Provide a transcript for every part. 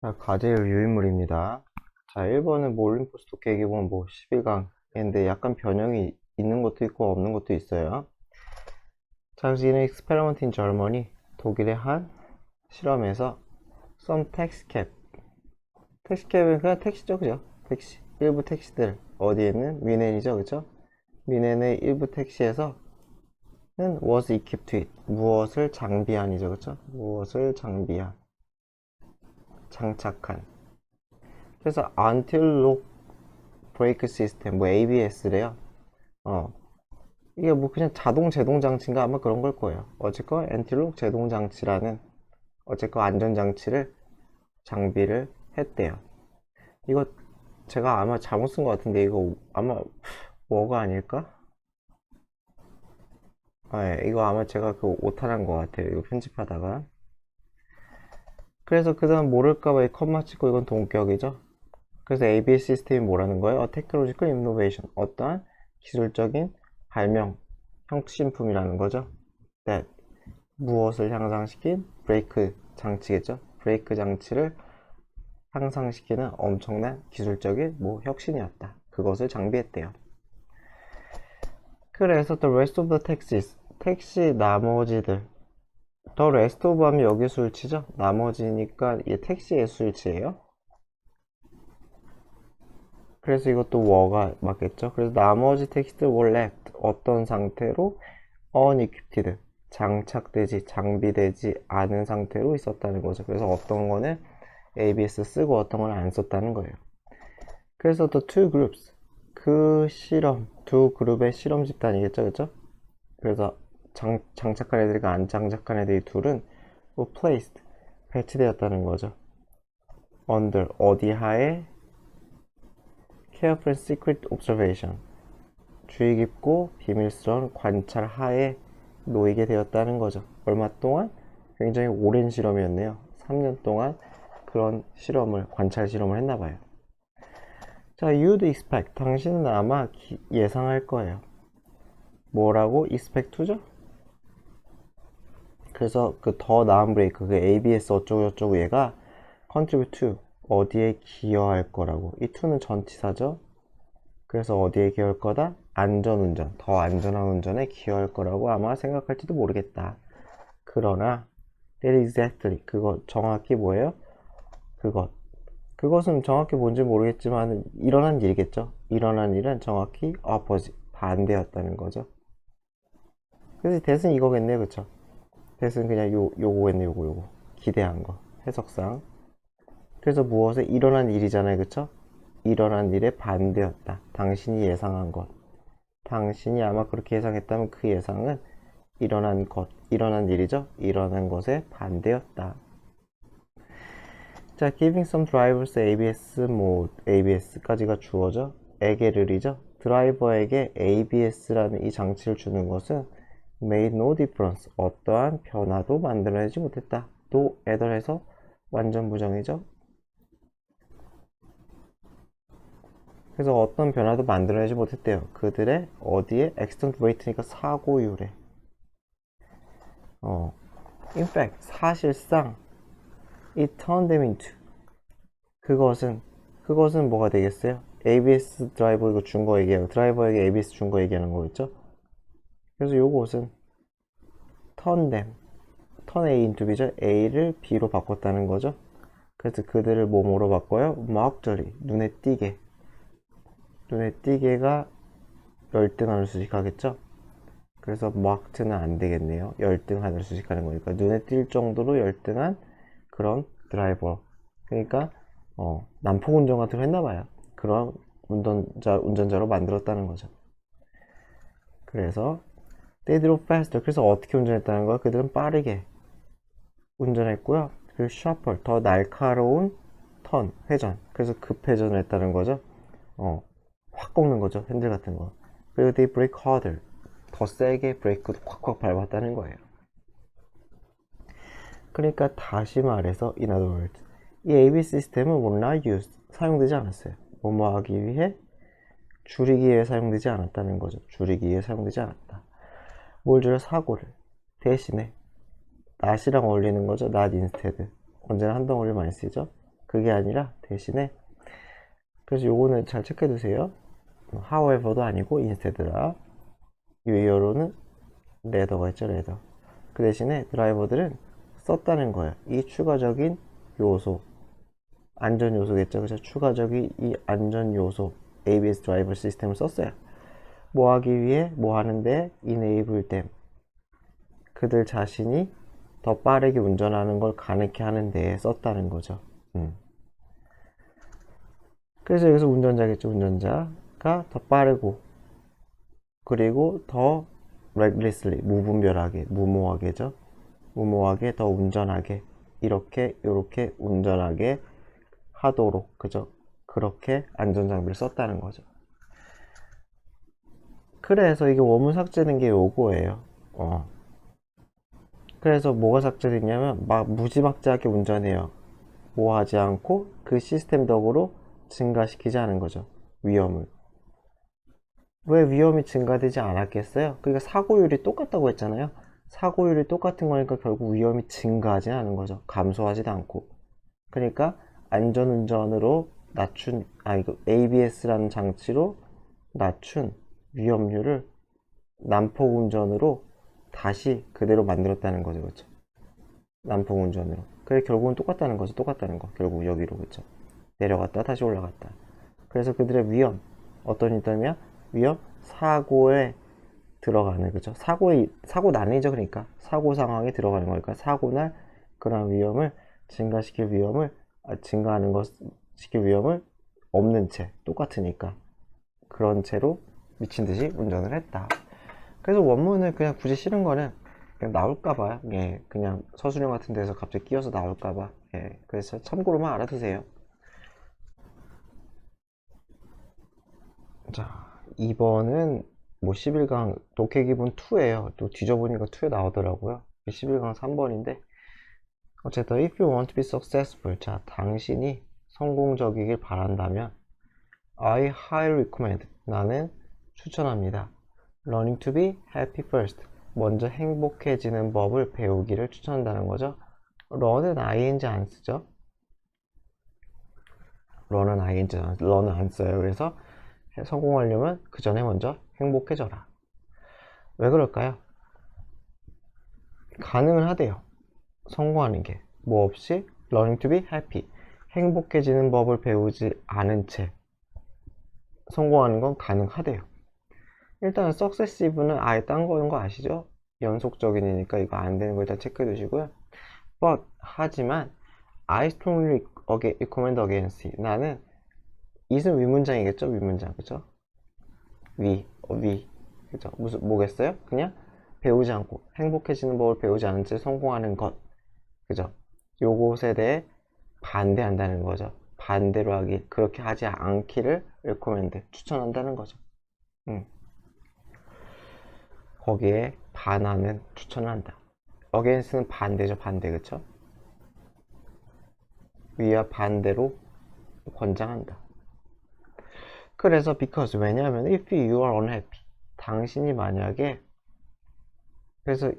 자, 과제율 유인물입니다. 자, 1번은 뭐 올림포스 독해 기본 뭐 11강인데 약간 변형이 있는 것도 있고 없는 것도 있어요. 자, 그래서 이는 experiment in Germany, 독일의 한 실험에서 some taxi cab, 택시캡은 그냥 택시죠, 그죠? 택시, 일부 택시들 어디에는 미넨이죠, 그죠? 미넨의 일부 택시에서는 was equipped with, 무엇을 장비한이죠, 그죠? 무엇을 장비한, 장착한. 그래서 until lock 브레이크 시스템, 뭐 ABS래요. 이게 뭐 그냥 자동 제동 장치인가 아마 그런 걸 거예요. 어쨌건 엔틸록 제동 장치라는 어쨌건 안전 장치를 장비를 했대요. 이거 제가 아마 잘못 쓴 것 같은데 이거 아마 뭐가 아닐까? 예, 이거 아마 제가 그 오타난 것 같아요. 이거 편집하다가. 그래서 그 다음 모를까봐 이 컴마 찍고 이건 동격이죠. 그래서 ABS 시스템이 뭐라는 거예요? Technological Innovation. 어떠한 기술적인 발명, 혁신품이라는 거죠. that 무엇을 향상시킨 브레이크 장치겠죠. 브레이크 장치를 향상시키는 엄청난 기술적인 뭐 혁신이었다. 그것을 장비했대요. 그래서 the rest of the taxis, 택시 나머지들, the rest of 하면 여기 수일치죠. 나머지니까 이게 택시의 수일치예요. 그래서 이것도 were가 맞겠죠. 그래서 나머지 택시들 were left, 어떤 상태로 unequipped, 장비되지 않은 상태로 있었다는 거죠. 그래서 어떤 거는 ABS 쓰고 어떤 건 안 썼다는 거예요. 그래서 the two groups, 그 실험, 두 그룹의 실험 집단이겠죠, 그죠? 그래서 장착한 애들과 안 장착한 애들이 둘은 placed, 배치되었다는 거죠. under, 어디 하에 careful and secret observation, 주의 깊고 비밀스러운 관찰 하에 놓이게 되었다는 거죠. 얼마 동안? 굉장히 오랜 실험이었네요. 3년 동안 그런 실험을, 관찰 실험을 했나 봐요. 자, you'd expect, 당신은 아마 예상할 거예요. 뭐라고? expect to죠? 그래서 그 더 나은 브레이크, 그 ABS 어쩌고저쩌고 얘가 contribute to, 어디에 기여할 거라고. 이 to는 전치사죠? 그래서 어디에 기여할 거다? 안전운전, 더 안전한 운전에 기여할 거라고 아마 생각할지도 모르겠다. 그러나 that exactly, 그거 정확히 뭐예요? 그것은 정확히 뭔지 모르겠지만 일어난 일이겠죠. 일어난 일은 정확히 opposite, 반대였다는 거죠. 그래서 대은 이거겠네요, 그쵸? 대은 그냥 요거겠네, 요거 기대한 거, 해석상. 그래서 무엇에 일어난 일이잖아요, 그쵸? 일어난 일의 반대였다. 당신이 예상한 것. 당신이 아마 그렇게 예상했다면 그 예상은 일어난 일이죠. 일어난 것의 반대였다. 자, giving some drivers ABS mode, ABS까지가 주어져 에게를이죠. 드라이버에게 ABS라는 이 장치를 주는 것은 made no difference, 어떠한 변화도 만들어내지 못했다. 또 애들해서 완전 부정이죠. 그래서 어떤 변화도 만들어내지 못했대요. 그들의 어디에 accident rate니까 사고율에. In fact, 사실상 it turned them into, 그것은 뭐가 되겠어요? ABS 드라이버 이거 준 거 얘기하는, 드라이버에게 ABS 준 거 얘기하는 거겠죠? 그래서 요것은 turn them, turn A into B죠? A를 B로 바꿨다는 거죠. 그래서 그들을 뭐뭐로 바꿔요? markedly, 눈에 띄게가 열등한을 수식하겠죠? 그래서 marked는 안 되겠네요. 열등한을 수식하는 거니까 눈에 띌 정도로 열등한 그런 드라이버. 그러니까 난폭 운전 같은 거 했나 봐요. 그런 운전자로 만들었다는 거죠. 그래서 they drove faster. 그래서 어떻게 운전했다는 거야? 그들은 빠르게 운전했고요. 그리고 sharper, 더 날카로운 턴, 회전. 그래서 급회전을 했다는 거죠. 확 꺾는 거죠. 핸들 같은 거. 그리고 they brake harder, 더 세게 브레이크도 콱콱 밟았다는 거예요. 그러니까 다시 말해서 in other words, 이 ABS 시스템은 was not used, 사용되지 않았어요. 뭐뭐 하기 위해? 줄이기 위해 사용되지 않았다는 거죠. 줄이기 위해 사용되지 않았다. 뭘 줄여? 사고를. 대신에 not이랑 어울리는 거죠. not instead. 언제나 한 덩어리 많이 쓰죠. 그게 아니라 대신에, 그래서 요거는 잘 체크해 두세요. however도 아니고 instead라. 위어로는 rather가 있죠, rather. 그 대신에 드라이버들은 썼다는 거예요. 이 추가적인 요소, 안전 요소겠죠. 그래서 추가적인 이 안전 요소 ABS 드라이버 시스템을 썼어요. 뭐 하기 위해, 뭐 하는데 enable them, 그들 자신이 더 빠르게 운전하는 걸 가능케 하는 데에 썼다는 거죠. 그래서 여기서 운전자겠죠. 운전자가 더 빠르고, 그리고 더 recklessly, 무분별하게, 무모하게죠. 무모하게 더 운전하게, 이렇게 요렇게 운전하게 하도록, 그죠? 그렇게 안전장비를 썼다는 거죠. 그래서 이게 원문 삭제된 게 요거예요. 그래서 뭐가 삭제됐냐면 막 무지막지하게 운전해요. 뭐 하지 않고 그 시스템 덕으로 증가시키지 않은 거죠. 위험을. 왜 위험이 증가되지 않았겠어요? 그러니까 사고율이 똑같다고 했잖아요. 사고율이 똑같은 거니까 결국 위험이 증가하지 않은 거죠. 감소하지도 않고. 그러니까 안전운전으로 낮춘, 이거 ABS라는 장치로 낮춘 위험률을 난폭운전으로 다시 그대로 만들었다는 거죠. 그렇죠? 난폭운전으로. 그래 결국은 똑같다는 거죠. 똑같다는 거. 결국 여기로. 그렇죠? 내려갔다 다시 올라갔다. 그래서 그들의 위험, 어떤 있다면 위험, 사고에 들어가는, 그죠? 사고 난이죠. 그러니까 사고 상황에 들어가는 거니까 사고 날 그런 위험을 증가시킬 위험을, 증가하는 것 시킬 위험을 없는 채, 똑같으니까 그런 채로 미친 듯이 운전을 했다. 그래서 원문을 그냥 굳이 싫은 거는 그냥 나올까봐, 예, 그냥 서술형 같은 데서 갑자기 끼어서 나올까봐, 예, 그래서 참고로만 알아두세요. 자, 2번은 뭐 11강 독해기본 2예요. 또 뒤져보니까 2에 나오더라고요. 11강 3번인데 어쨌든 if you want to be successful, 자, 당신이 성공적이길 바란다면 I highly recommend, 나는 추천합니다. Learning to be happy first, 먼저 행복해지는 법을 배우기를 추천한다는 거죠. run은 ing 안 쓰죠. run은 안 써요. 그래서 성공하려면 그 전에 먼저 행복해져라. 왜 그럴까요? 가능은 하대요. 성공하는 게. 뭐 없이 learning to be happy, 행복해지는 법을 배우지 않은 채 성공하는 건 가능하대요. 일단 successive는 아예 딴 거인 거 아시죠? 연속적인이니까 이거 안 되는 거 일단 체크해 두시고요. but 하지만 I strongly recommend against, 나는 it은 위문장이겠죠? 위문장, 그죠? 위 그죠? 무슨 뭐겠어요? 그냥 배우지 않고 행복해지는 법을 배우지 않은 채 성공하는 것, 그죠? 요것에 대해 반대한다는 거죠. 반대로 하기, 그렇게 하지 않기를 recommend, 추천한다는 거죠. 거기에 반하는, 추천한다. against는 반대죠. 반대, 그쵸? 위와 반대로 권장한다. 그래서 because, 왜냐하면 if you are unhappy, 당신이 만약에, 그래서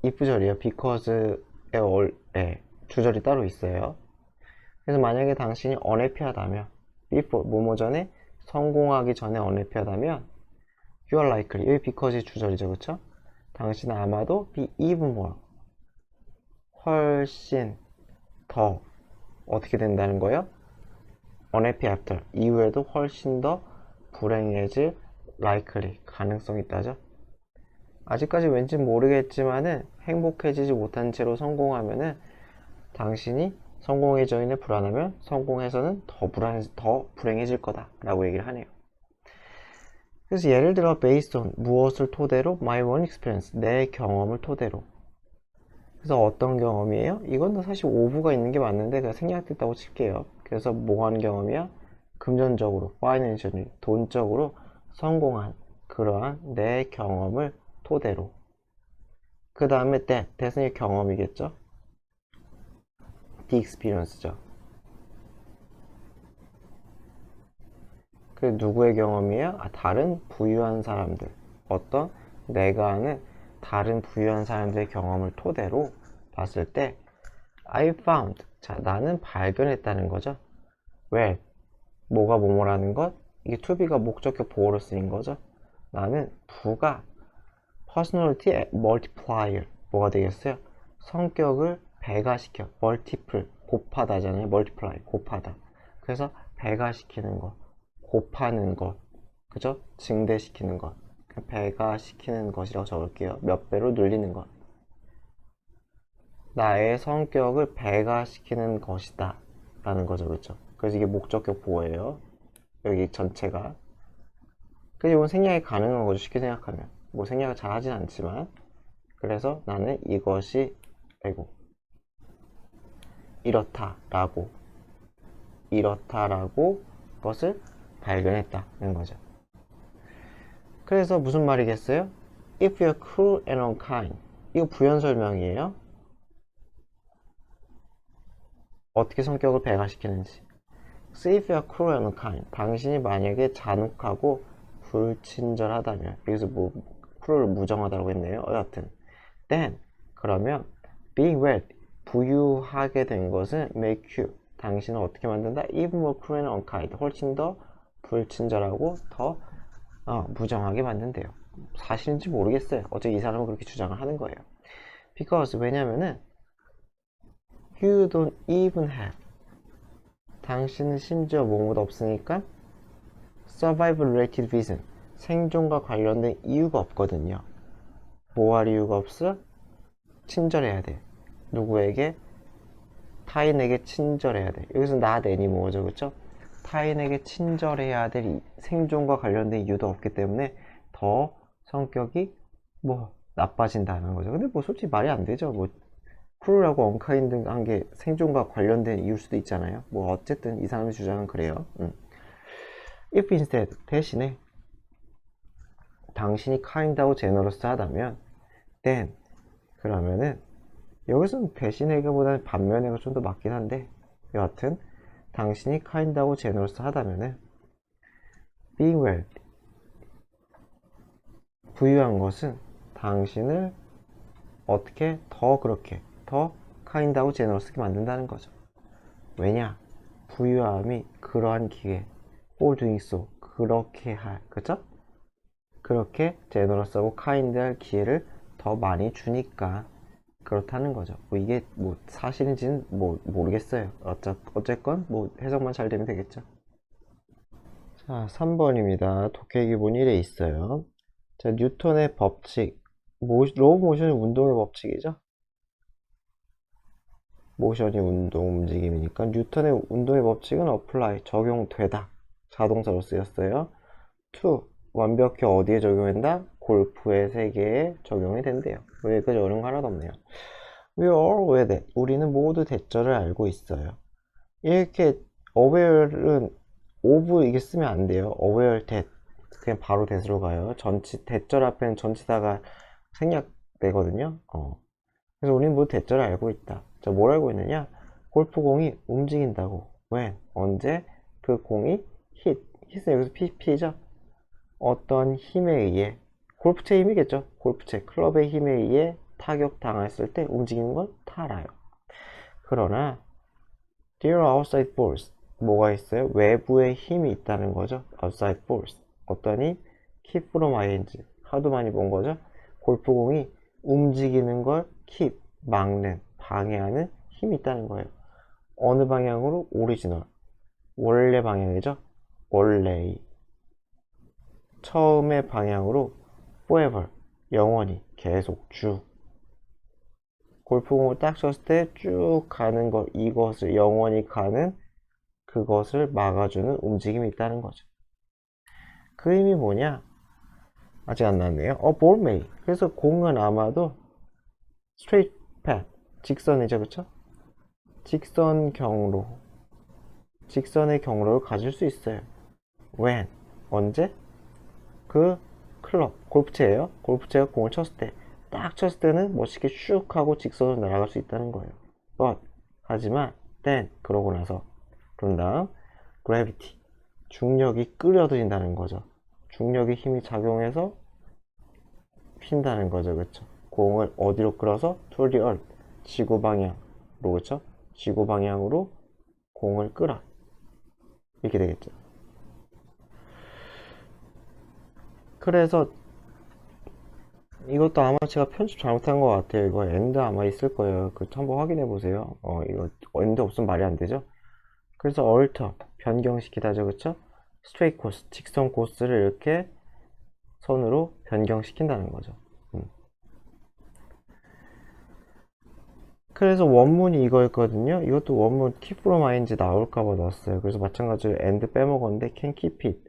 if절이에요. because의 주절이 따로 있어요. 그래서 만약에 당신이 unhappy하다면, before 뭐뭐 전에, 성공하기 전에 unhappy하다면 you are likely, 여기 because의 주절이죠. 그쵸? 당신은 아마도 be even more, 훨씬 더 어떻게 된다는 거예요? unhappy after, 이후에도 훨씬 더 불행해질 likely, 가능성이 있다죠. 아직까지 왠지 모르겠지만은 행복해지지 못한 채로 성공하면은 당신이 성공의 저인에 불안하면 성공해서는 더 불행해질 거다 라고 얘기를 하네요. 그래서 예를 들어 based on, 무엇을 토대로, my own experience, 내 경험을 토대로. 그래서 어떤 경험이에요? 이건 사실 오브가 있는 게 맞는데 그냥 생략됐다고 칠게요. 그래서 뭐 하는 경험이야? 금전적으로, financially, 돈적으로 성공한 그러한 내 경험을 토대로. 그 다음에 that은 경험이겠죠? the experience죠. 그 누구의 경험이에요? 다른 부유한 사람들, 어떤 내가 아는 다른 부유한 사람들의 경험을 토대로 봤을 때 I found, 자, 나는 발견했다는 거죠. 왜? 뭐가 뭐뭐라는 것? 이게 to be가 목적격 보호로 쓰인 거죠. 나는 부가 personality multiplier 뭐가 되겠어요? 성격을 배가시켜. multiple 곱하다잖아요. multiply 곱하다. 그래서 배가시키는 것, 곱하는 것, 그죠? 증대시키는 것, 배가시키는 것이라고 적을게요. 몇 배로 늘리는 것. 나의 성격을 배가시키는 것이다 라는 거죠. 그렇죠? 그래서 이게 목적격 보호예요. 여기 전체가. 그래서 이건 생략이 가능한 거죠. 쉽게 생각하면. 뭐 생략을 잘 하진 않지만. 그래서 나는 이것이 아이고 이렇다라고 것을 발견했다는 거죠. 그래서 무슨 말이겠어요? If you're cruel and unkind. 이거 부연 설명이에요. 어떻게 성격을 배가시키는지. So if you're cruel and unkind. 당신이 만약에 잔혹하고 불친절하다면. 여기서 뭐 cruel 무정하다고 했네요. 여하튼 then 그러면 being well 부유하게 된 것은 make you 당신을 어떻게 만든다? even more cruel and unkind 훨씬 더 불친절하고 더 무정하게 만든대요. 사실인지 모르겠어요. 어제 이 사람은 그렇게 주장을 하는 거예요. because 왜냐면은 you don't even have 당신은 심지어 뭐뭐도 없으니까 survival related reason 생존과 관련된 이유가 없거든요. 뭐 할 이유가 없어? 친절해야 돼. 누구에게? 타인에게 친절해야 돼. 여기서 not anymore 그렇죠? 타인에게 친절해야 될 생존과 관련된 이유도 없기 때문에 더 성격이 뭐 나빠진다는 거죠. 근데 뭐 솔직히 말이 안 되죠. 뭐 크루라고 언카인드한 게 생존과 관련된 이유일 수도 있잖아요. 뭐 어쨌든 이 사람의 주장은 그래요. If instead 대신에 당신이 kind하고 제너러스하다면 then 그러면은 여기서는 배신해가보다는 반면해가 좀 더 맞긴 한데 여하튼 당신이 kind하고 제너러스하다면은 being well 부유한 것은 당신을 어떻게 더 그렇게 더 kind하고 제너러스하게 만든다는 거죠. 왜냐? 부유함이 그러한 기회 for doing so 그렇게 할 그죠? 그렇게 제너러스하고 kind할 기회를 더 많이 주니까 그렇다는 거죠. 뭐 이게 뭐 사실인지는 뭐 모르겠어요. 어쨌건 뭐 해석만 잘 되면 되겠죠. 자, 3번입니다. 독해 기본 1에 있어요. 자, 뉴턴의 법칙. 로우 모션이 운동의 법칙이죠. 모션이 운동 움직임이니까 뉴턴의 운동의 법칙은 apply 적용되다. 자동사로 쓰였어요. to 완벽히 어디에 적용한다? 골프의 세계에 적용이 된대요. 여기까지 어려운 거 하나도 없네요. We are aware that 우리는 모두 대절을 알고 있어요. 이렇게 aware는 of 이게 쓰면 안 돼요. aware that 그냥 바로 that으로 가요. 대절 앞에는 전치사가 생략되거든요. 그래서 우리는 모두 대절을 알고 있다. 자, 뭘 알고 있느냐? 골프공이 움직인다고. when 언제 그 공이 hit은 여기서 pp죠. 어떤 힘에 의해 골프채 힘이겠죠. 골프채 클럽의 힘에 의해 타격당했을 때 움직이는 걸 다 알아요. 그러나 there are outside force 뭐가 있어요? 외부의 힘이 있다는 거죠. outside force 어떤 힘? keep from my hands 하도 많이 본 거죠. 골프공이 움직이는 걸 keep 막는 방해하는 힘이 있다는 거예요. 어느 방향으로? 오리지널 원래 방향이죠. 원래의 처음의 방향으로 forever 영원히 계속 쭉 골프공을 딱 쳤을 때 쭉 가는 것 이것을 영원히 가는 그것을 막아주는 움직임이 있다는 거죠. 그 힘이 뭐냐? 아직 안 나왔네요. ball may 그래서 공은 아마도 straight path 직선이죠. 그쵸? 직선의 경로를 가질 수 있어요. when 언제? 그 클럽 골프채예요. 골프채가 공을 쳤을 때 딱 쳤을 때는 멋있게 슉 하고 직선으로 날아갈 수 있다는 거예요. but 하지만 then 그러고 나서 그런 다음 gravity 중력이 끌어들인다는 거죠. 중력의 힘이 작용해서 핀다는 거죠. 그렇죠? 공을 어디로 끌어서 toward the earth 지구 방향으로 그렇죠? 지구 방향으로 공을 끌어. 이렇게 되겠죠. 그래서 이것도 아마 제가 편집 잘못한 것 같아요. 이거 엔드 아마 있을 거예요. 그 한번 확인해 보세요. 이거 엔드 없으면 말이 안 되죠. 그래서 alter 변경시키다죠, 그쵸? straight course 직선 코스를 이렇게 선으로 변경시킨다는 거죠. 그래서 원문이 이거였거든요. 이것도 원문 keep from ing 나올까봐 넣었어요. 그래서 마찬가지로 and 빼먹었는데 can keep it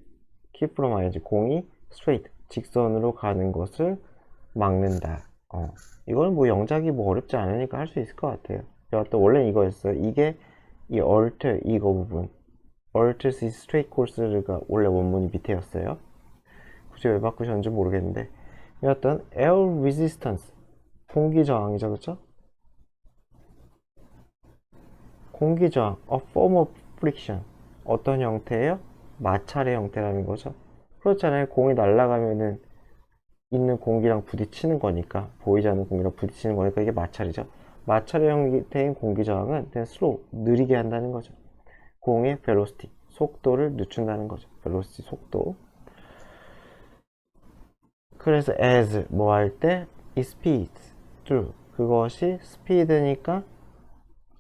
keep from ing 공이 straight 직선으로 가는 것을 막는다. 이거는 뭐 영작이 뭐 어렵지 않으니까 할 수 있을 것 같아요. 여하튼 원래 이거였어요. 이게 이 alter 이거 부분 alters is straight course가 원래 원문이 밑에였어요. 굳이 왜 바꾸셨는지 모르겠는데 여하튼 air resistance 공기 저항이죠, 그쵸? 공기 저항 a form of friction 어떤 형태예요? 마찰의 형태라는 거죠. 그렇잖아요. 공이 날아가면은 있는 공기랑 부딪히는 거니까 보이지 않는 공기랑 부딪히는 거니까 이게 마찰이죠. 마찰의 형태인 공기 저항은 slow 느리게 한다는 거죠. 공의 velocity 속도를 늦춘다는 거죠. velocity 속도. 그래서 as 뭐 할 때 it speeds through 그것이 speed니까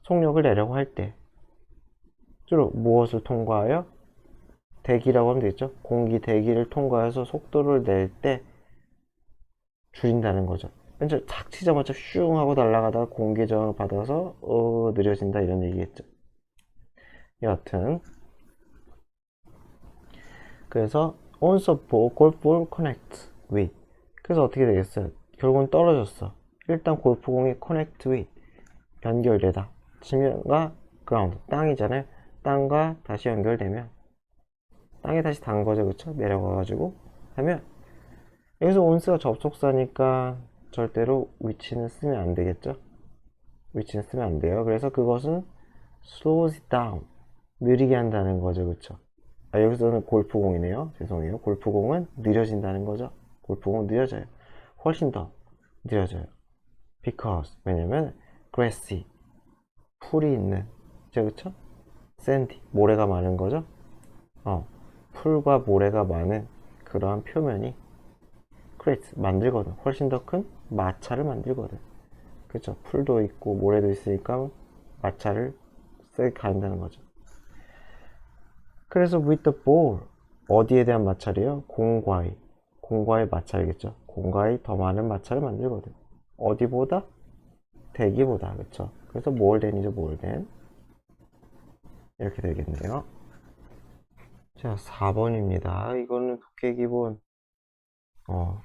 속력을 내려고 할 때 through 무엇을 통과하여 대기라고 하면 되겠죠. 공기 대기를 통과해서 속도를 낼 때 줄인다는 거죠. 먼저 착 치자마자 슝 하고 날아가다가 공기 저항을 받아서 느려진다 이런 얘기겠죠. 여하튼 그래서 once a golf connect with 그래서 어떻게 되겠어요? 결국은 떨어졌어. 일단 골프공이 connect with 연결되다 지면과 ground 땅이잖아요. 땅과 다시 연결되면 땅에 다시 닿은 거죠, 그쵸? 내려가가지고 하면 여기서 once가 접속사니까 절대로 위치는 쓰면 안 되겠죠? 위치는 쓰면 안 돼요. 그래서 그것은 slows it down 느리게 한다는 거죠, 그쵸? 여기서는 골프공이네요. 죄송해요. 골프공은 느려진다는 거죠. 골프공은 느려져요. 훨씬 더 느려져요. because 왜냐면 grassy 풀이 있는 그쵸? sandy 모래가 많은 거죠. 풀과 모래가 많은 그러한 표면이 create 만들거든. 훨씬 더 큰 마찰을 만들거든. 그쵸? 풀도 있고 모래도 있으니까 마찰을 세게 가한다는 거죠. 그래서 with the ball 어디에 대한 마찰이요? 공과의 마찰이겠죠. 공과의 더 많은 마찰을 만들거든. 어디보다? 대기보다. 그쵸? 그래서 more than이죠. more than 이렇게 되겠네요. 자 4번입니다. 이거는 독해 기본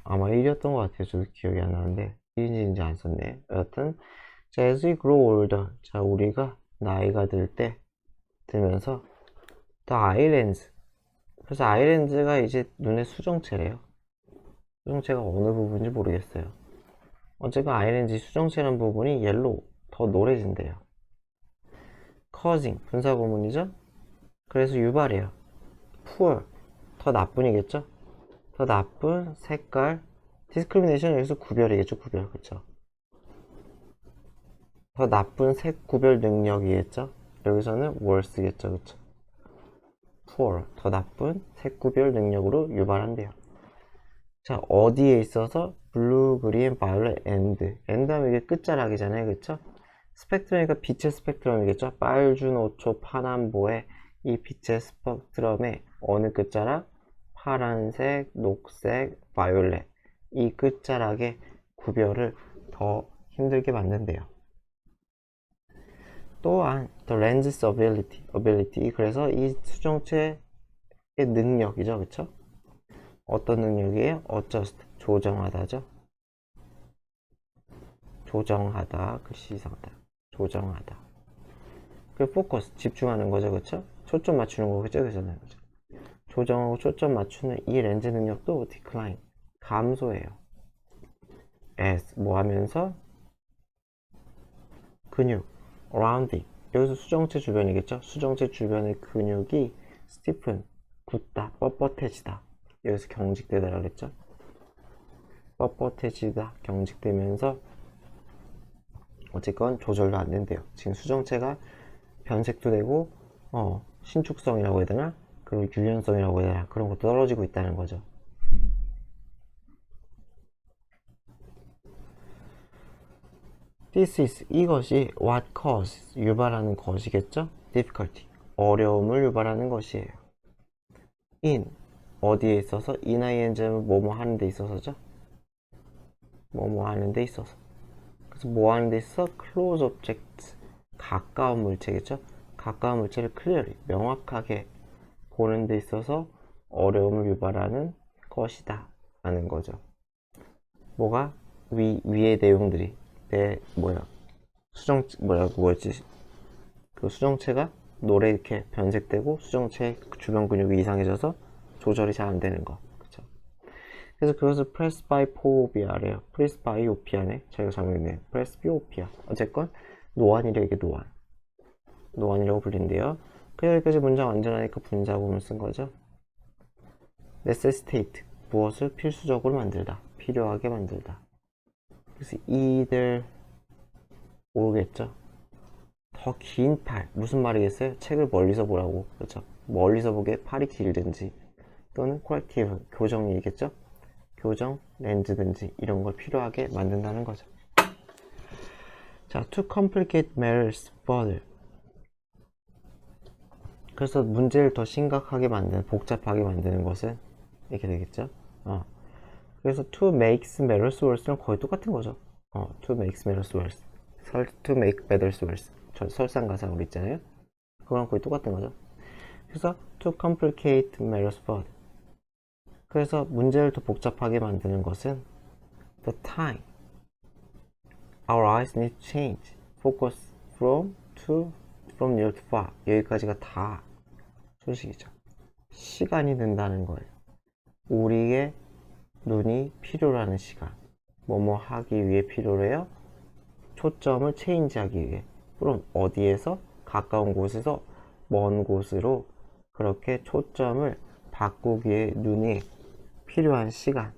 아마 1이었던 것 같아요. 저도 기억이 안 나는데 1인지 안 썼네. 여하튼 자, as we grow older 자 우리가 나이가 들면서 the islands 그래서 아일랜드가 이제 눈의 수정체래요. 수정체가 어느 부분인지 모르겠어요. 어쨌건 아일랜드 수정체라는 부분이 옐로우 더 노래진대요. causing 분사구문이죠. 그래서 유발해요. poor 더 나쁜이겠죠. 더 나쁜 색깔 discrimination 여기서 구별이겠죠. 구별 그쵸. 더 나쁜 색 구별 능력이겠죠. 여기서는 worse겠죠. 그쵸. poor 더 나쁜 색 구별 능력으로 유발한대요. 자 어디에 있어서 블루, 그린, 바이올렛, 엔드 하면 이게 끝자락이잖아요. 그쵸? 스펙트럼이니까 빛의 스펙트럼이겠죠. 빨주, 노초, 파남보의 이 빛의 스펙트럼의 어느 끝자락? 파란색, 녹색, 바이올렛 이 끝자락의 구별을 더 힘들게 만든대요. 또한 the lens's ability 그래서 이 수정체의 능력이죠. 그쵸? 어떤 능력이에요? adjust 조정하다죠. 조정하다 글씨 이상하다. 조정하다 그 focus 집중하는 거죠. 그쵸? 초점 맞추는 거 그죠? 그잖아요. 그죠? 조정하고 초점 맞추는 이 렌즈 능력도 decline 감소해요. as 뭐 하면서 근육 rounding 여기서 수정체 주변이겠죠. 수정체 주변의 근육이 stiffen 굳다 뻣뻣해지다 여기서 경직되다 그랬죠. 뻣뻣해지다 경직되면서 어쨌건 조절도 안 된대요. 지금 수정체가 변색도 되고 신축성이라고 해야 되나? 그리고 유연성이라고 해야 되나? 그런 거 떨어지고 있다는 거죠. This is 이것이 what causes 유발하는 것이겠죠? difficulty 어려움을 유발하는 것이에요. in 어디에 있어서 ing는 뭐뭐 하는 데 있어서죠? 뭐뭐 하는 데 있어서. 그래서 뭐 하는 데 있어? close objects 가까운 물체겠죠? 가까운 물체를 clearly 명확하게 보는 데 있어서 어려움을 유발하는 것이다 라는 거죠. 뭐가? 위의 내용들이 뭐였지? 그 수정체가 노래 이렇게 변색되고 수정체 주변 근육이 이상해져서 조절이 잘 안 되는 거. 그쵸? 그래서 그것을 프레스바이포비아래요. 프레스바이오피아네. 저희가 잘못했네요. 프레스비오피아. 어쨌건 노안이래. 이게 노안이라고 불린대요. 그래서 여기까지 문장 완전하니까 분자구문 쓴 거죠. necessitate 무엇을 필수적으로 만들다, 필요하게 만들다. 그래서 이들 모르겠죠. 더 긴 팔 무슨 말이겠어요? 책을 멀리서 보라고. 그렇죠? 멀리서 보기에 팔이 길든지 또는 corrective 교정이겠죠? 교정 렌즈든지 이런 걸 필요하게 만든다는 거죠. 자, to complicate matters further. 그래서 문제를 더 심각하게 만드는, 복잡하게 만드는 것은 이렇게 되겠죠. 그래서 to makes matters worse는 거의 똑같은 거죠. to makes matters worse, to make matters worse. 설상가상으로 있잖아요. 그거랑 거의 똑같은 거죠. 그래서 to complicate matters further. 그래서 문제를 더 복잡하게 만드는 것은 the time our eyes need to change, focus from near to far. 여기까지가 다 소식이죠. 시간이 든다는 거예요. 우리의 눈이 필요로 하는 시간. 뭐뭐 하기 위해 필요로 해요. 초점을 체인지하기 위해. 그럼 어디에서? 가까운 곳에서 먼 곳으로 그렇게 초점을 바꾸기 위해 눈이 필요한 시간.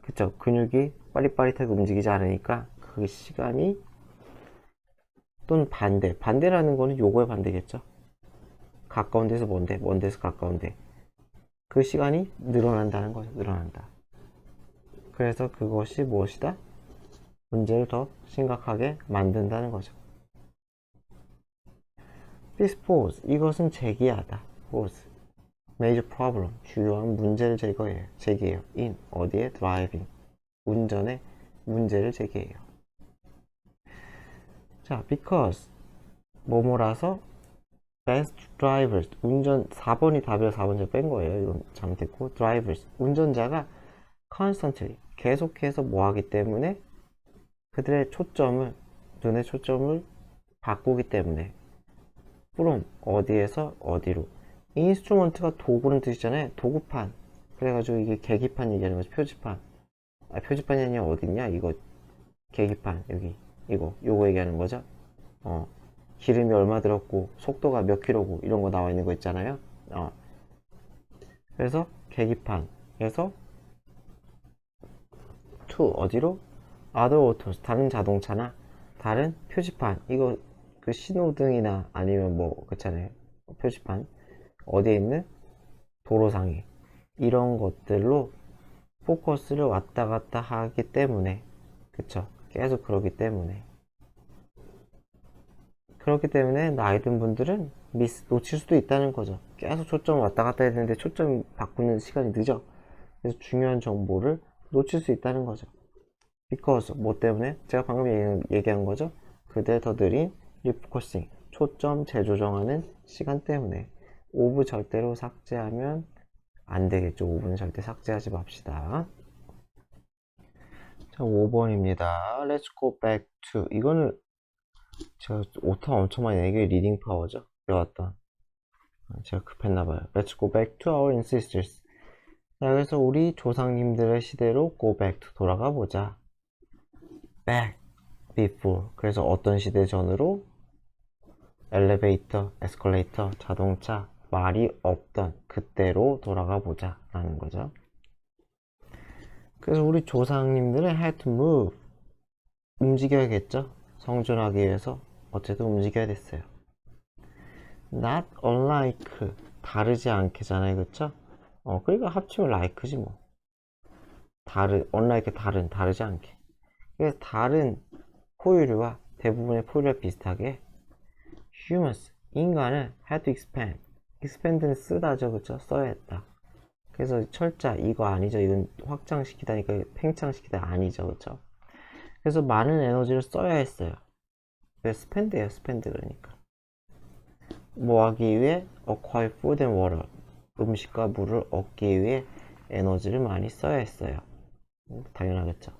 그쵸? 근육이 빠릿빠릿하게 움직이지 않으니까 그 시간이, 또는 반대라는 거는 요거의 반대겠죠. 가까운 데서 먼데, 먼 데서 가까운데 그 시간이 늘어난다는 거죠. 늘어난다. 그래서 그것이 무엇이다? 문제를 더 심각하게 만든다는 거죠. dispose 이것은 제기하다. pose major problem 주요한 문제를 제기해요. in 어디에? driving 운전에 문제를 제기해요. 자, because 뭐뭐라서 best drivers 운전 4번이 답이라 4번 제가 뺀 거예요. 이건 잘못했고 drivers 운전자가 constantly 계속해서 뭐 하기 때문에 그들의 초점을 눈의 초점을 바꾸기 때문에 from 어디에서 어디로. 인스트루먼트가 도구는 뜻이잖아요. 도구판. 그래가지고 이게 계기판 얘기하는 거죠. 표지판. 표지판이 아니라 어딨냐 이거 계기판 여기 요거 얘기하는 거죠. 기름이 얼마 들었고 속도가 몇 킬로고 이런 거 나와 있는 거 있잖아요. 그래서 계기판에서 to 어디로? other autos 다른 자동차나 다른 표지판. 이거 그 신호등이나 아니면 뭐 그렇잖아요. 표지판 어디에 있는 도로상에 이런 것들로 포커스를 왔다 갔다 하기 때문에, 그쵸? 계속 그러기 때문에 나이 든 분들은 놓칠 수도 있다는 거죠. 계속 초점을 왔다 갔다 해야 되는데 초점 바꾸는 시간이 늦어. 그래서 중요한 정보를 놓칠 수 있다는 거죠. because 뭐 때문에? 제가 방금 얘기한 거죠. 그대 더 느린 리포커싱 초점 재조정하는 시간 때문에. of 절대로 삭제하면 안 되겠죠. 5분은 절대 삭제하지 맙시다. 자, 5번입니다. Let's go back to. 이거는 제가 오타 엄청 많이 내게 리딩 파워죠. 배웠던. 제가 급했나봐요. Let's go back to our ancestors. 자, 그래서 우리 조상님들의 시대로 go back to 돌아가 보자. back, before. 그래서 어떤 시대 전으로? 엘리베이터, 에스컬레이터, 자동차, 말이 없던 그때로 돌아가 보자 라는 거죠. 그래서 우리 조상님들은 had to move 움직여야겠죠. 생존하기 위해서 어쨌든 움직여야 됐어요. Not unlike, 다르지 않게잖아요, 그쵸? 그러니까 합치면 like지 뭐. unlike 다르지 않게. 그래서 다른 포유류와 대부분의 포유류와 비슷하게 humans, 인간은 had to expand. expand는 쓰다죠, 그쵸? 써야 했다. 그래서 철자 이거 아니죠. 이건 확장시키다니까 팽창시키다 아니죠, 그쵸? 그래서 많은 에너지를 써야 했어요. 왜 스펜드예요, 스펜드. 그러니까 뭐 하기 위해 acquire food and water, 음식과 물을 얻기 위해 에너지를 많이 써야 했어요. 당연하겠죠.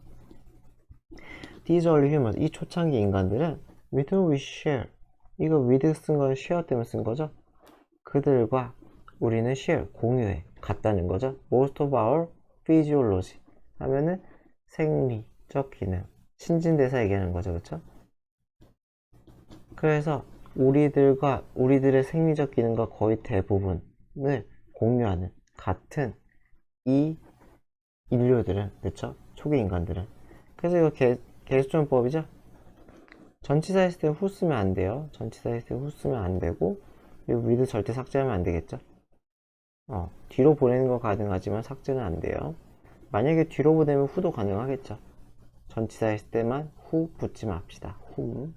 These early humans, 이 초창기 인간들은 with whom we share, 이거 with 쓴 건 share 때문에 쓴 거죠. 그들과 우리는 share, 공유해, 같다는 거죠. Most of our physiology 하면은 생리적 기능, 신진대사 얘기하는 거죠, 그렇죠? 그래서 우리들의 생리적 기능과 거의 대부분을 공유하는 같은 이 인류들은, 그렇죠? 초기 인간들은. 그래서 이거 개수존법이죠. 전치사 했을 때 후 쓰면 안 돼요. 전치사 했을 때 후 쓰면 안 되고, 그리고 with 절대 삭제하면 안 되겠죠. 뒤로 보내는 거 가능하지만 삭제는 안 돼요. 만약에 뒤로 보내면 후도 가능하겠죠. 전치사 했을 때만 후 붙지 맙시다. 후.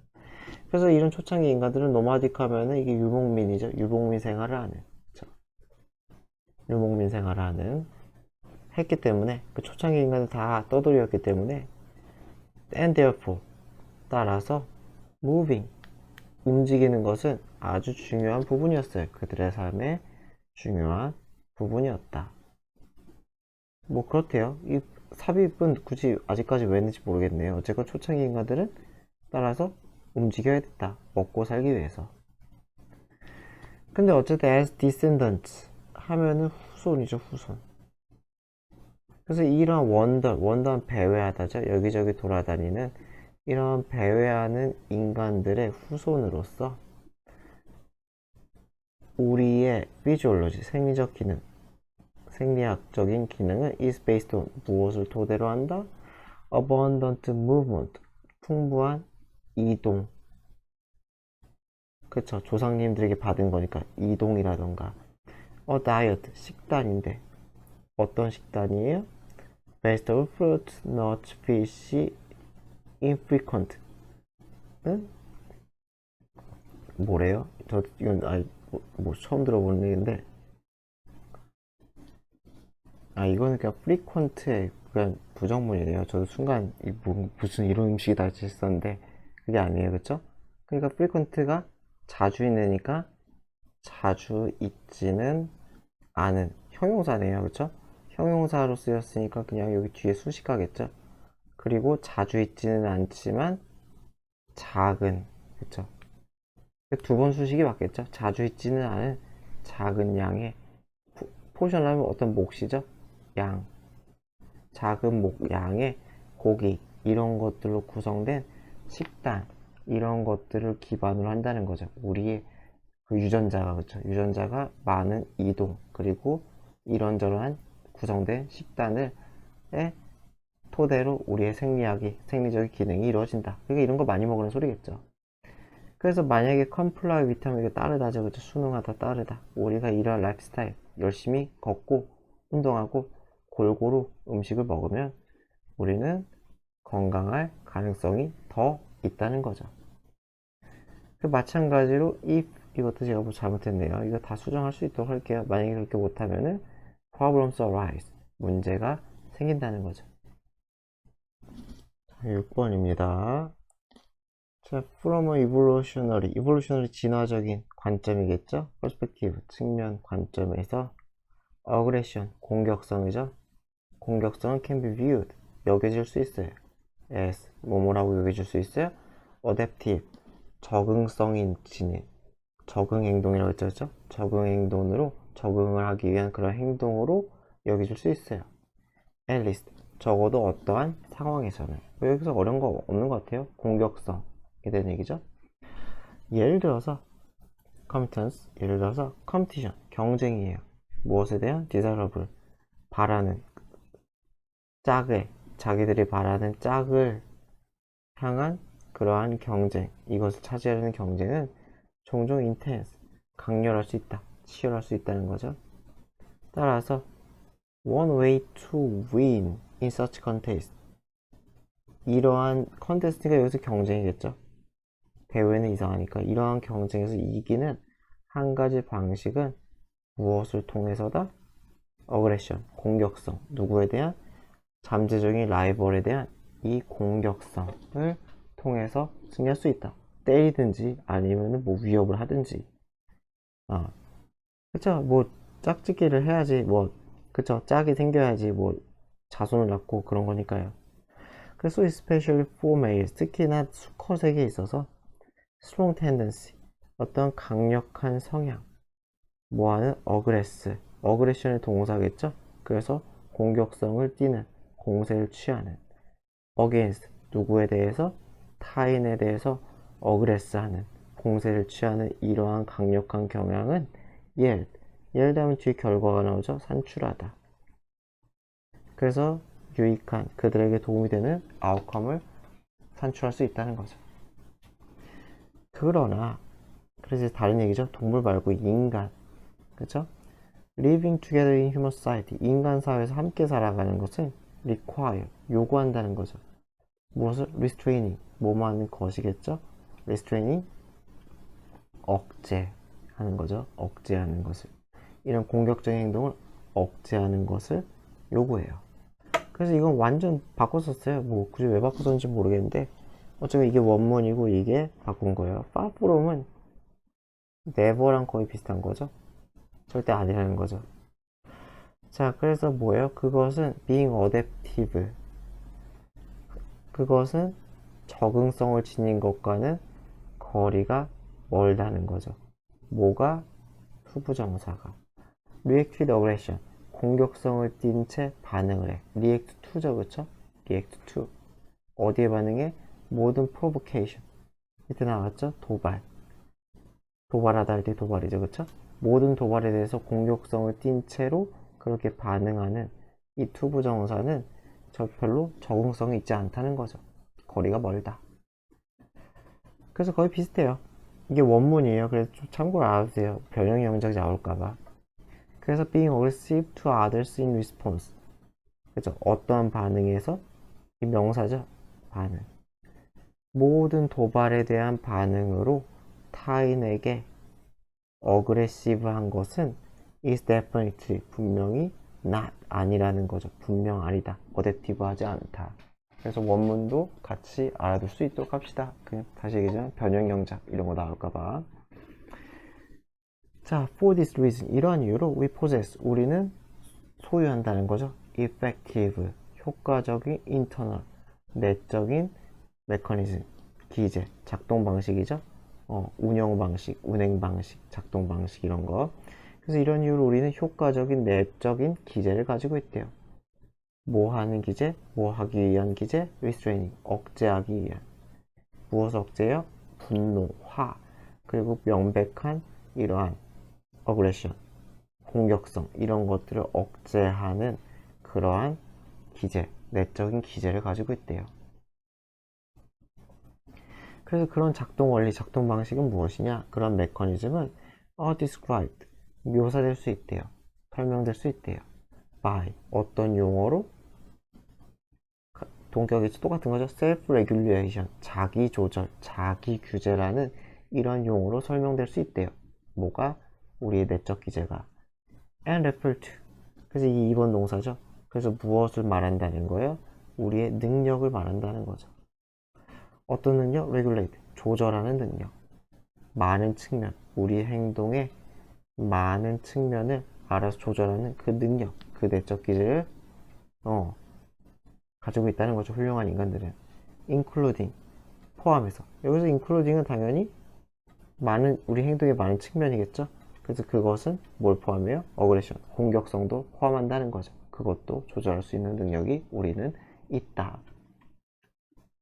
그래서 이런 초창기 인간들은 노마딕 하면은 이게 유목민이죠. 유목민 생활을 하는. 그렇죠? 유목민 생활을 하는. 했기 때문에, 그 초창기 인간들 다 떠돌이였기 때문에, and therefore, 따라서, moving, 움직이는 것은 아주 중요한 부분이었어요. 그들의 삶의 중요한 부분이었다. 뭐 그렇대요. 이 삽입은 굳이 아직까지 왜 했는지 모르겠네요. 어쨌건 초창기 인간들은 따라서 움직여야 됐다. 먹고 살기 위해서. 근데 어쨌든 as descendants 하면은 후손이죠, 후손. 그래서 이런 원더는 배회하다죠. 여기저기 돌아다니는 이런 배회하는 인간들의 후손으로서 우리의 피지올로지, 생리적 기능, 생리학적인 기능은 is based on, 무엇을 토대로 한다? abundant movement, 풍부한 이동. 그쵸, 조상님들에게 받은 거니까 이동이라던가. diet, 식단인데 어떤 식단이에요? vegetable, fruit, nuts, fish, infrequent. 는 뭐래요? 저 이건 뭐 처음 들어보는 얘기인데, 이거는 그냥 frequent의 그냥 부정문이네요. 저도 순간 무슨 이런 음식이 다 있었는데 그게 아니에요, 그쵸? 그러니까 frequent가 자주 있으니까 자주 있지는 않은 형용사네요, 그쵸? 형용사로 쓰였으니까 그냥 여기 뒤에 수식하겠죠? 그리고 자주 있지는 않지만 작은, 그쵸? 두 번 수식이 맞겠죠? 자주 있지는 않은 작은 양의, 포션을 하면 어떤 몫이죠? 양, 작은 양의 고기, 이런 것들로 구성된 식단, 이런 것들을 기반으로 한다는 거죠. 우리의 그 유전자가, 그쵸? 유전자가 많은 이동, 그리고 이런저런 구성된 식단을 토대로 우리의 생리적인 기능이 이루어진다. 그러니까 이런 거 많이 먹는 소리겠죠. 그래서 만약에 컴플라이 비타민이 따르다죠, 그죠? 순응하다, 따르다. 우리가 이러한 라이프 스타일, 열심히 걷고 운동하고 골고루 음식을 먹으면 우리는 건강할 가능성이 더 있다는 거죠. 그 마찬가지로 if, 이것도 제가 뭐 잘못했네요. 이거 다 수정할 수 있도록 할게요. 만약에 그렇게 못하면은 problems arise, 문제가 생긴다는 거죠. 6번입니다. 자, from a evolutionary 진화적인 관점이겠죠? perspective, 측면 관점에서 aggression, 공격성이죠? 공격성은 can be viewed, 여겨질 수 있어요. as, 뭐뭐라고 여겨질 수 있어요? adaptive, 적응성인 진행, 적응 행동이라고 했죠, 그렇죠? 적응 행동으로, 적응을 하기 위한 그런 행동으로 여겨질 수 있어요. at least, 적어도 어떠한 상황에서는. 여기서 어려운 거 없는 것 같아요. 공격성에 대한 얘기죠. 예를 들어서 competence, 예를 들어서 competition, 경쟁이에요. 무엇에 대한? desirable, 바라는, 자기들이 바라는 짝을 향한 그러한 경쟁, 이것을 차지하려는 경쟁은 종종 intense, 강렬할 수 있다, 치열할 수 있다는 거죠. 따라서 one way to win in such contest, 이러한 컨테스트가 여기서 경쟁이겠죠. 대회는 이상하니까 이러한 경쟁에서 이기는 한 가지 방식은 무엇을 통해서다? 어그레션, 공격성, 누구에 대한? 잠재적인 라이벌에 대한 이 공격성을 통해서 승리할 수 있다. 때리든지 아니면 뭐 위협을 하든지. 그쵸? 뭐 짝짓기를 해야지 뭐 그쵸? 짝이 생겨야지 뭐 자손을 낳고 그런 거니까요. 그래서 especially for males, 특히나 수컷에게 있어서 strong tendency, 어떤 강력한 성향, 뭐하는 어그레스, 어그레션의 동사겠죠? 그래서 공격성을 띠는, 공세를 취하는, against, 누구에 대해서? 타인에 대해서 어그레스하는, 공세를 취하는 이러한 강력한 경향은 yield, yield 하면 뒤에 결과가 나오죠? 산출하다. 그래서 유익한, 그들에게 도움이 되는 아웃컴을 산출할 수 있다는 거죠. 그러나 그래서 다른 얘기죠. 동물 말고 인간, 그쵸? Living together in human society, 인간 사회에서 함께 살아가는 것은 require, 요구한다는 거죠. 무엇을? restraining, 뭐만 것이겠죠? restraining, 억제하는 거죠. 억제하는 것을. 이런 공격적인 행동을 억제하는 것을 요구해요. 그래서 이건 완전 바꿨었어요. 뭐 굳이 왜 바꿨었는지 모르겠는데 어차피 이게 원문이고 이게 바꾼 거예요. far from은 never랑 거의 비슷한 거죠. 절대 아니라는 거죠. 자, 그래서 뭐예요? 그것은 being adaptive, 그것은 적응성을 지닌 것과는 거리가 멀다는 거죠. 뭐가? 투부정사가. react with aggression, 공격성을 띈 채 반응을 해. react to죠, 그쵸? react to. 어디에 반응해? 모든 provocation. 밑에 나왔죠? 도발. 도발하다 할 때 도발이죠, 그쵸? 모든 도발에 대해서 공격성을 띈 채로 그렇게 반응하는 이 투부정사는 별로 적응성이 있지 않다는 거죠. 거리가 멀다. 그래서 거의 비슷해요. 이게 원문이에요. 그래서 좀 참고로 알아두세요. 변형 영작이 나올까봐. 그래서 being aggressive to others in response. 그죠? 어떠한 반응에서 이 명사죠. 반응. 모든 도발에 대한 반응으로 타인에게 어그레시브한 것은 is definitely, 분명히 not, 아니라는 거죠. 분명 아니다. 어댑티브하지 않다. 그래서 원문도 같이 알아둘 수 있도록 합시다. 다시 얘기하자면 변형 영작 이런 거 나올까봐. 자, for this reason, 이러한 이유로 we possess, 우리는 소유한다는 거죠. effective, 효과적인 internal, 내적인 mechanism, 기제, 작동 방식이죠. 운영 방식, 운행 방식, 작동 방식 이런 거. 그래서 이런 이유로 우리는 효과적인 내적인 기제를 가지고 있대요. 뭐 하는 기제? 뭐 하기 위한 기제? restraining, 억제하기 위한. 무엇을 억제해요? 분노, 화, 그리고 명백한 이러한 aggression, 공격성, 이런 것들을 억제하는 그러한 기제, 내적인 기제를 가지고 있대요. 그래서 그런 작동 원리, 작동 방식은 무엇이냐? 그런 메커니즘은 described, 묘사될 수 있대요. 설명될 수 있대요. by, 어떤 용어로? 동격이 똑같은 거죠. self-regulation, 자기 조절, 자기 규제라는 이런 용어로 설명될 수 있대요. 뭐가? 우리의 내적 기제가. and refer to, 그래서 이 2번 동사죠. 그래서 무엇을 말한다는 거예요? 우리의 능력을 말한다는 거죠. 어떤 능력? regulate, 조절하는 능력. 많은 측면, 우리의 행동의 많은 측면을 알아서 조절하는 그 능력, 그 내적 기제를 가지고 있다는 거죠. 훌륭한 인간들은. including, 포함해서. 여기서 including은 당연히 많은, 우리 행동의 많은 측면이겠죠. 그래서 그것은 뭘 포함해요? aggression, 공격성도 포함한다는 거죠. 그것도 조절할 수 있는 능력이 우리는 있다.